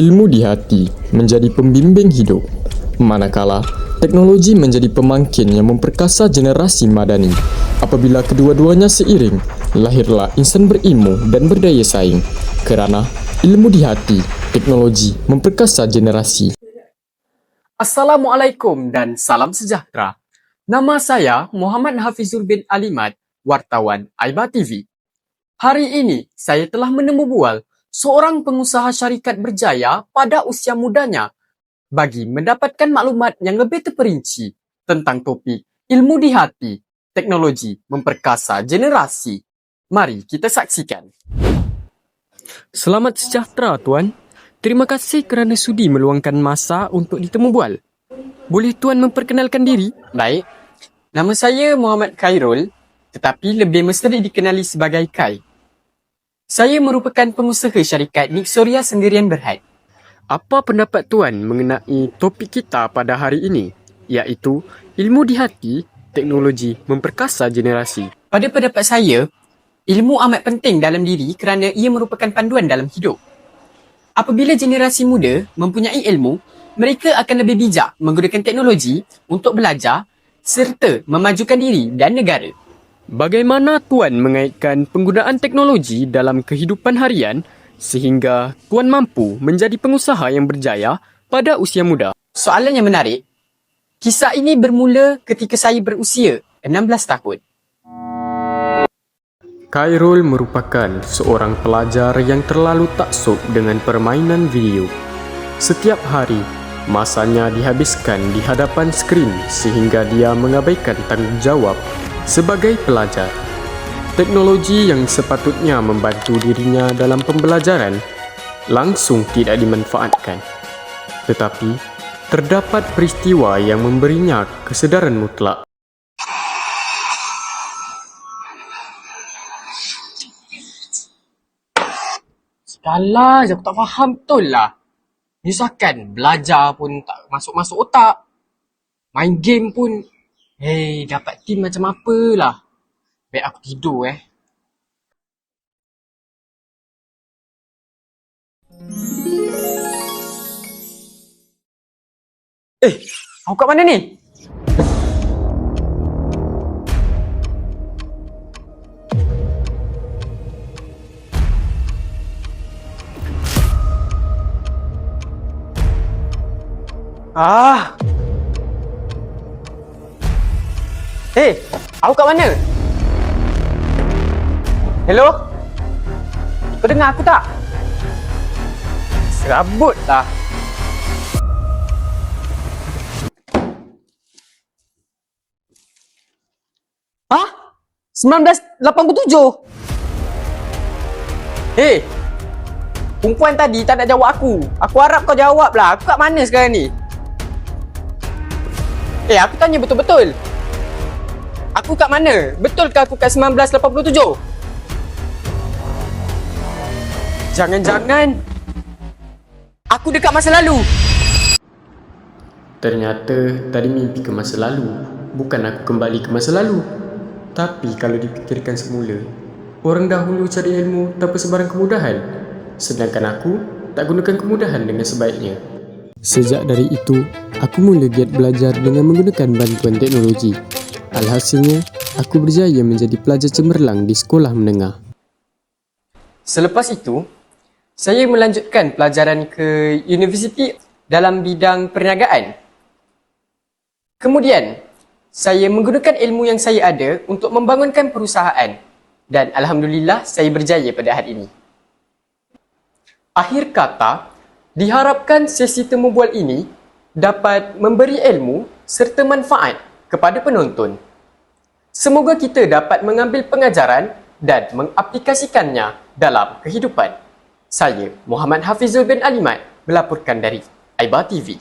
Ilmu di hati menjadi pembimbing hidup, manakala teknologi menjadi pemangkin yang memperkasa generasi madani. Apabila kedua-duanya seiring, lahirlah insan berilmu dan berdaya saing. Kerana ilmu di hati, teknologi memperkasa generasi. Assalamualaikum dan salam sejahtera. Nama saya Muhammad Hafizul bin Alimat, wartawan Aiba TV. Hari ini saya telah menemu bual seorang pengusaha syarikat berjaya pada usia mudanya bagi mendapatkan maklumat yang lebih terperinci tentang topik ilmu di hati, teknologi memperkasa generasi. Mari kita saksikan. Selamat sejahtera Tuan. Terima kasih kerana sudi meluangkan masa untuk ditemu bual. Boleh Tuan memperkenalkan diri? Baik. Nama saya Muhammad Khairul, tetapi lebih mesti dikenali sebagai Kai. Saya merupakan pengusaha syarikat Nixoria Sendirian Berhad. Apa pendapat Tuan mengenai topik kita pada hari ini, iaitu ilmu di hati, teknologi memperkasa generasi? Pada pendapat saya, ilmu amat penting dalam diri kerana ia merupakan panduan dalam hidup. Apabila generasi muda mempunyai ilmu, mereka akan lebih bijak menggunakan teknologi untuk belajar serta memajukan diri dan negara. Bagaimana Tuan mengaitkan penggunaan teknologi dalam kehidupan harian sehingga Tuan mampu menjadi pengusaha yang berjaya pada usia muda? Soalan yang menarik. Kisah ini bermula ketika saya berusia 16 tahun. Khairul merupakan seorang pelajar yang terlalu taksub dengan permainan video. Setiap hari, masanya dihabiskan di hadapan skrin sehingga dia mengabaikan tanggungjawab sebagai pelajar. Teknologi yang sepatutnya membantu dirinya dalam pembelajaran langsung tidak dimanfaatkan. Tetapi, terdapat peristiwa yang memberinya kesedaran mutlak. Sekala je aku tak faham betul lah. Nyusahkan, belajar pun tak masuk-masuk otak. Main game pun, dapat team macam apalah. Baik aku tidur Kau kat mana ni? Aku kat mana? Hello? Kau dengar aku tak? Serabut lah. Hah? 1987? Perempuan tadi tak nak jawab aku. Aku harap kau jawab lah. Aku kat mana sekarang ni? Aku tanya betul-betul. Aku kat mana? Betul ke aku kat 1987? Jangan-jangan aku dekat masa lalu. Ternyata tadi mimpi ke masa lalu, bukan aku kembali ke masa lalu. Tapi kalau dipikirkan semula, orang dahulu cari ilmu tanpa sebarang kemudahan, sedangkan aku tak gunakan kemudahan dengan sebaiknya. Sejak dari itu, aku mula giat belajar dengan menggunakan bantuan teknologi. Alhasilnya, aku berjaya menjadi pelajar cemerlang di sekolah menengah. Selepas itu, saya melanjutkan pelajaran ke universiti dalam bidang perniagaan. Kemudian, saya menggunakan ilmu yang saya ada untuk membangunkan perusahaan dan alhamdulillah saya berjaya pada hari ini. Akhir kata, diharapkan sesi temu bual ini dapat memberi ilmu serta manfaat kepada penonton. Semoga kita dapat mengambil pengajaran dan mengaplikasikannya dalam kehidupan. Saya, Muhammad Hafizul bin Alimat, melaporkan dari Aiba TV.